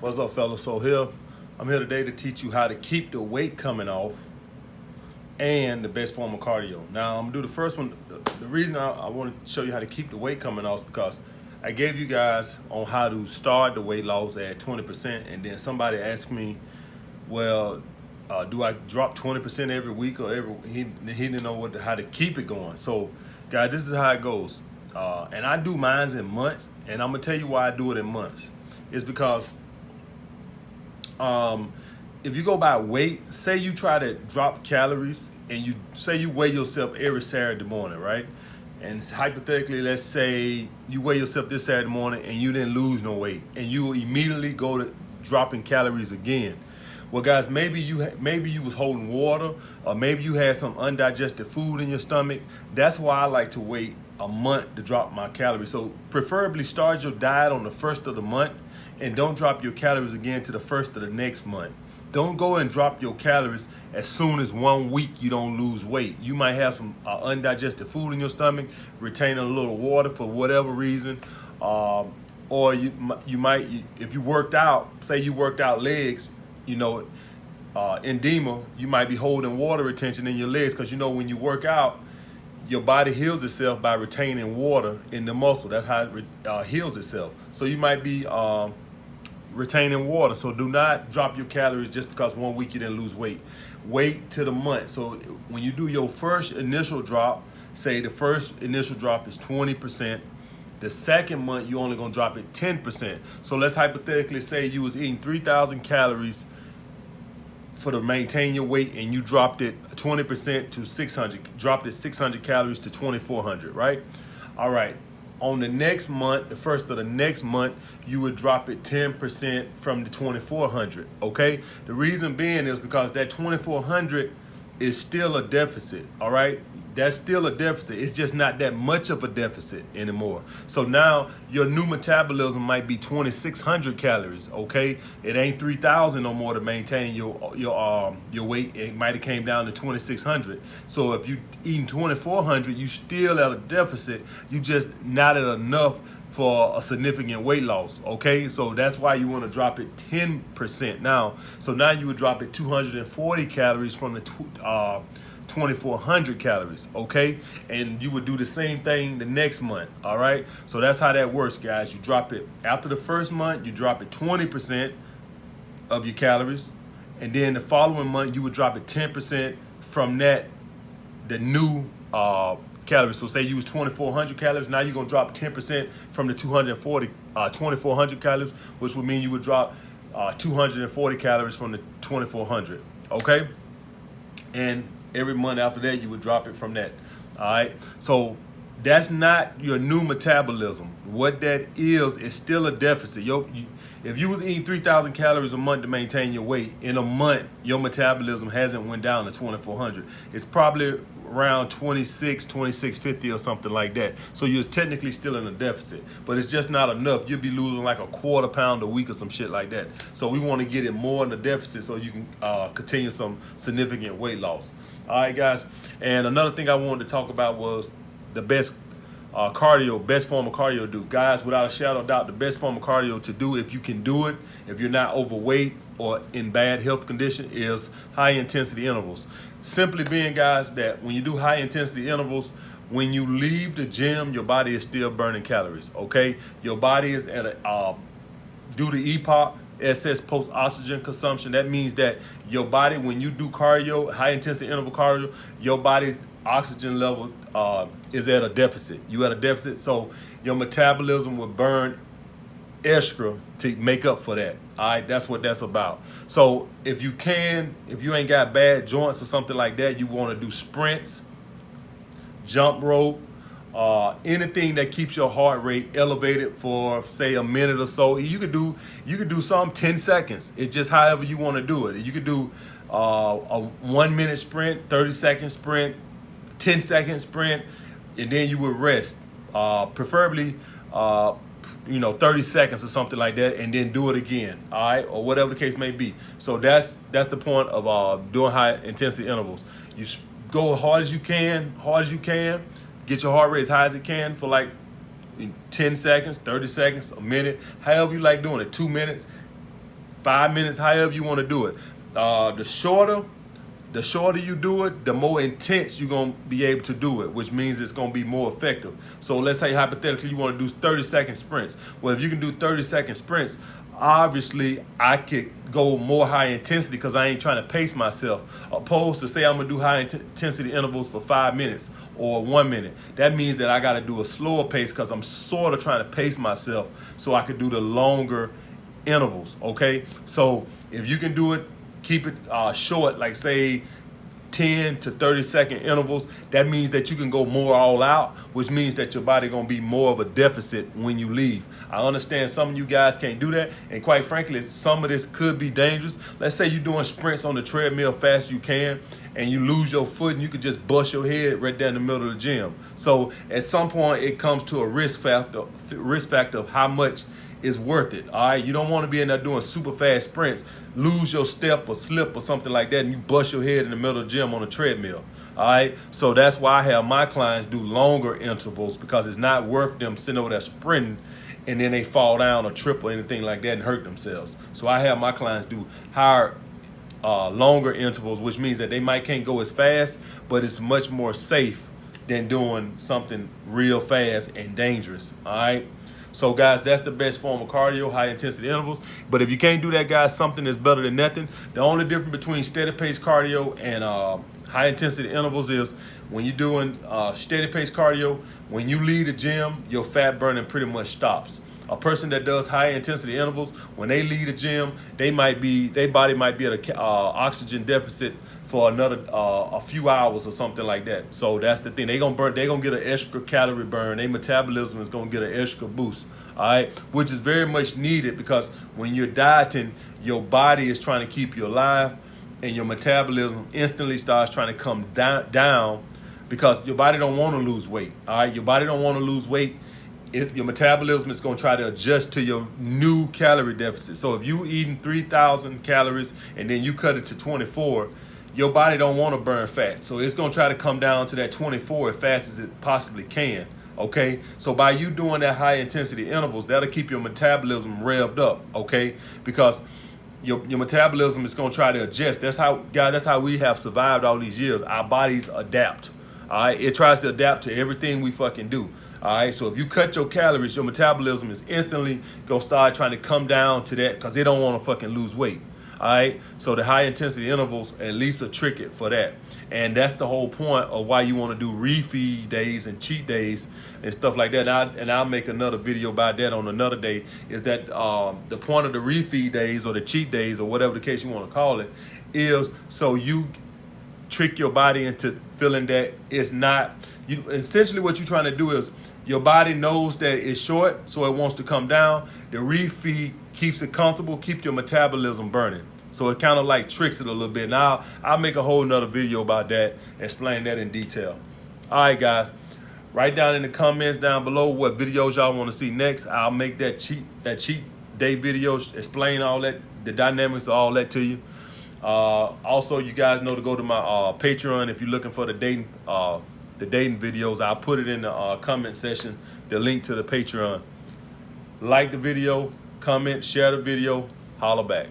What's up, fellas? I'm here today to teach you how to keep the weight coming off and the best form of cardio. Now, I'm gonna do the first one. The reason I want to show you how to keep the weight coming off is because I gave you guys on how to start the weight loss at 20%, and then somebody asked me, well, do I drop 20% every week or he didn't know how to keep it going. So, guys, this is how it goes. And I do mines in months, and I'm gonna tell you why I do it in months. It's because if you go by weight, say you try to drop calories and you say you weigh yourself every Saturday morning, right? And hypothetically, let's say you weigh yourself this Saturday morning and you didn't lose no weight, and you immediately go to dropping calories again. Well, guys, maybe you was holding water, or maybe you had some undigested food in your stomach. That's why I like to wait a month to drop my calories. So preferably start your diet on the first of the month, and don't drop your calories again to the first of the next month. Don't go and drop your calories as soon as 1 week you don't lose weight. You might have some undigested food in your stomach, retaining a little water for whatever reason, or you might, if you worked out, say you worked out legs, edema, you might be holding water retention in your legs, because when you work out, your body heals itself by retaining water in the muscle. That's how it heals itself. So you might be retaining water. So do not drop your calories just because 1 week you didn't lose weight. Wait till the month. So when you do your first initial drop, say the first initial drop is 20%. The second month, you're only gonna drop it 10%. So let's hypothetically say you was eating 3,000 calories to maintain your weight, and you dropped it 20% to 600, dropped it 600 calories to 2,400, right? All right. On the next month, the first of the next month, you would drop it 10% from the 2,400, okay? The reason being is because that 2,400 is still a deficit, all right? That's still a deficit. It's just not that much of a deficit anymore. So now your new metabolism might be 2,600 calories, okay? It ain't 3,000 no more to maintain your weight. It might have came down to 2,600. So if you eating 2,400, you still at a deficit. You just not at enough for a significant weight loss, okay? So that's why you want to drop it 10% now. So now you would drop it 240 calories from the 2,400 calories, okay? And you would do the same thing the next month, all right? So that's how that works, guys. You drop it after the first month, you drop it 20% of your calories, and then the following month you would drop it 10% from that, the new calories. So say you was 2,400 calories, now you're gonna drop 10% from the 2,400 calories, which would mean you would drop 240 calories from the 2,400, okay? And every month after that, you would drop it from that, all right? So that's not your new metabolism. What that is still a deficit. If you was eating 3,000 calories a month to maintain your weight, in a month, your metabolism hasn't went down to 2,400. It's probably around 2650 or something like that. So you're technically still in a deficit, but it's just not enough. You'll be losing like a quarter pound a week or some shit like that. So we want to get it more in the deficit so you can continue some significant weight loss. All right, guys. And another thing I wanted to talk about was the best best form of cardio to do. Guys, without a shadow of doubt, the best form of cardio to do, if you can do it, if you're not overweight or in bad health condition, is high intensity intervals. Simply being, guys, that when you do high intensity intervals, when you leave the gym, your body is still burning calories, okay? Your body is at a, due to EPOC, excess post-oxygen consumption. That means that your body, when you do cardio, high intensity interval cardio, your body's oxygen level is at a deficit. You at a deficit, so your metabolism will burn extra to make up for that. All right, that's what that's about. So if you ain't got bad joints or something like that, you want to do sprints, jump rope, anything that keeps your heart rate elevated for say a minute or so. You could do some 10 seconds. It's just however you want to do it. You could do a 1 minute sprint, 30-second sprint, 10-second sprint, and then you would rest, preferably 30 seconds or something like that, and then do it again, all right, or whatever the case may be. So that's the point of doing high intensity intervals. You go as hard as you can, get your heart rate as high as it can for like 10 seconds, 30 seconds, a minute, however you like doing it, 2 minutes. 5 minutes, however you want to do it. The shorter you do it, the more intense you're going to be able to do it, which means it's going to be more effective. So let's say hypothetically you want to do 30-second sprints. Well, if you can do 30-second sprints, obviously I could go more high intensity because I ain't trying to pace myself, opposed to say I'm going to do high intensity intervals for 5 minutes or 1 minute. That means that I got to do a slower pace because I'm sort of trying to pace myself so I could do the longer intervals, okay? So if you can do it, keep it short, like say 10 to 30-second intervals. That means that you can go more all out, which means that your body gonna be more of a deficit when you leave. I understand some of you guys can't do that, and quite frankly, some of this could be dangerous. Let's say you're doing sprints on the treadmill fast you can, and you lose your foot and you could just bust your head right there in the middle of the gym. So at some point it comes to a risk factor of how much is worth it. All right, you don't want to be in there doing super fast sprints, lose your step or slip or something like that, and you bust your head in the middle of the gym on a treadmill. All right, so that's why I have my clients do longer intervals, because it's not worth them sitting over there sprinting and then they fall down or trip or anything like that and hurt themselves. So I have my clients do higher, longer intervals, which means that they might can't go as fast, but it's much more safe than doing something real fast and dangerous. All right. So guys, that's the best form of cardio, high intensity intervals. But if you can't do that, guys, something is better than nothing. The only difference between steady pace cardio and high intensity intervals is when you're doing steady pace cardio, when you leave the gym, your fat burning pretty much stops. A person that does high intensity intervals, when they leave the gym, their body might be at a oxygen deficit for another a few hours or something like that. So that's the thing. They're gonna get an extra calorie burn. Their metabolism is gonna get an extra boost. All right, which is very much needed, because when you're dieting, your body is trying to keep you alive, and your metabolism instantly starts trying to come down because your body don't want to lose weight. All right, your body don't want to lose weight. Your metabolism is going to try to adjust to your new calorie deficit. So if you eating 3,000 calories and then you cut it to 24, your body don't want to burn fat. So it's going to try to come down to that 24 as fast as it possibly can. Okay, so by you doing that high intensity intervals, that'll keep your metabolism revved up. Okay, because your metabolism is going to try to adjust. That's how we have survived all these years. Our bodies adapt. All right, it tries to adapt to everything we fucking do. All right, so if you cut your calories, your metabolism is instantly gonna start trying to come down to that, because they don't want to fucking lose weight. All right, so the high intensity intervals at least are tricky for that, and that's the whole point of why you want to do refeed days and cheat days and stuff like that. And I'll make another video about that on another day. Is that the point of the refeed days or the cheat days or whatever the case you want to call it is so you trick your body into feeling that it's not you. Essentially, what you're trying to do is your body knows that it's short, so it wants to come down. The refeed keeps it comfortable, keep your metabolism burning. So it kind of like tricks it a little bit. Now, I'll make a whole nother video about that, explain that in detail. All right, guys. Write down in the comments down below what videos y'all want to see next. I'll make that cheat day video, explain all that, the dynamics of all that to you. Also, you guys know to go to my Patreon if you're looking for the dating videos. I'll put it in the comment section, the link to the Patreon. Like the video, comment, share the video, holla back.